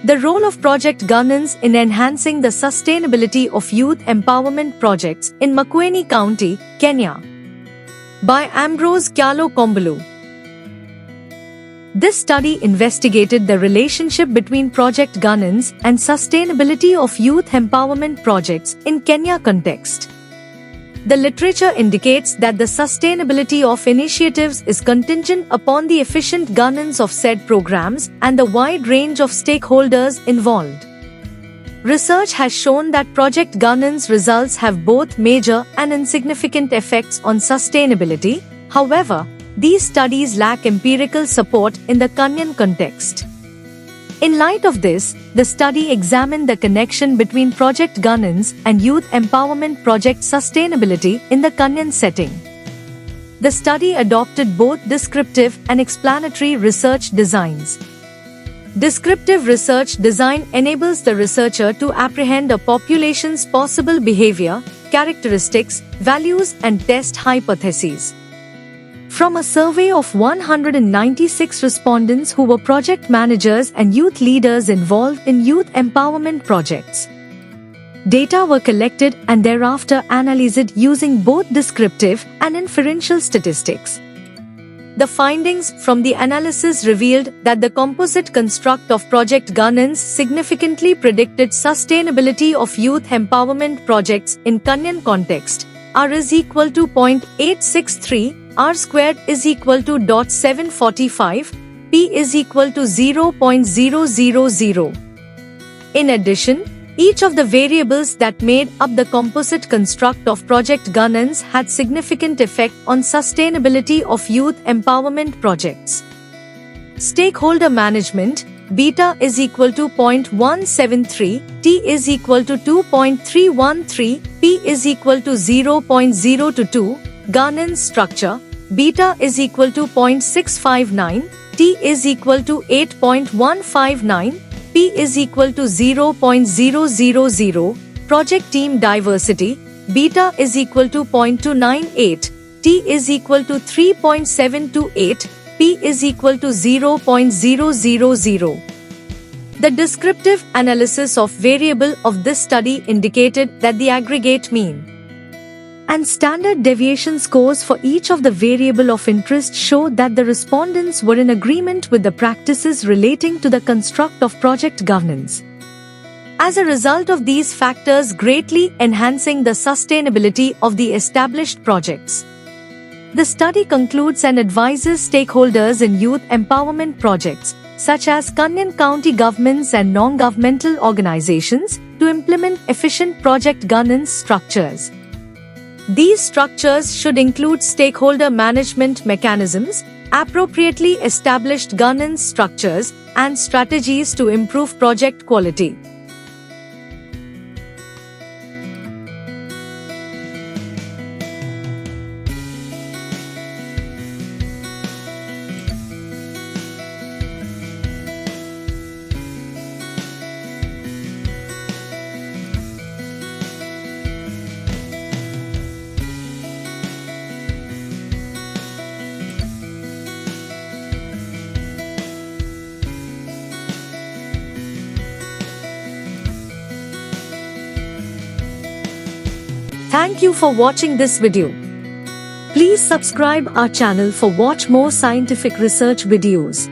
The role of project governance in enhancing the sustainability of youth empowerment projects in Makueni County, Kenya. By Ambrose Kyalo Kombulu. This study investigated the relationship between project governance and sustainability of youth empowerment projects in Kenya context. The literature indicates that the sustainability of initiatives is contingent upon the efficient governance of said programs and the wide range of stakeholders involved. Research has shown that project governance results have both major and insignificant effects on sustainability. However, these studies lack empirical support in the Kenyan context. In light of this, the study examined the connection between project governance and youth empowerment project sustainability in the Kenyan setting. The study adopted both descriptive and explanatory research designs. Descriptive research design enables the researcher to apprehend a population's possible behavior, characteristics, values, and test hypotheses. From a survey of 196 respondents who were project managers and youth leaders involved in youth empowerment projects, data were collected and thereafter analyzed using both descriptive and inferential statistics. The findings from the analysis revealed that the composite construct of project governance significantly predicted sustainability of youth empowerment projects in Kenyan context. R is equal to 0.863, R squared is equal to 0.745, P is equal to 0.000. In addition, each of the variables that made up the composite construct of project governance had significant effect on sustainability of youth empowerment projects. Stakeholder management, beta is equal to 0.173, T is equal to 2.313, P is equal to 0.022, governance structure, beta is equal to 0.659, T is equal to 8.159, P is equal to 0.000, project team diversity, beta is equal to 0.298, T is equal to 3.728, P is equal to 0.000. The descriptive analysis of variable of this study indicated that the aggregate mean and standard deviation scores for each of the variable of interest show that the respondents were in agreement with the practices relating to the construct of project governance. As a result of these factors greatly enhancing the sustainability of the established projects, the study concludes and advises stakeholders in youth empowerment projects, such as Kenyan county governments and non-governmental organizations, to implement efficient project governance structures. These structures should include stakeholder management mechanisms, appropriately established governance structures, and strategies to improve project quality. Thank you for watching this video. Please subscribe our channel for watch more scientific research videos.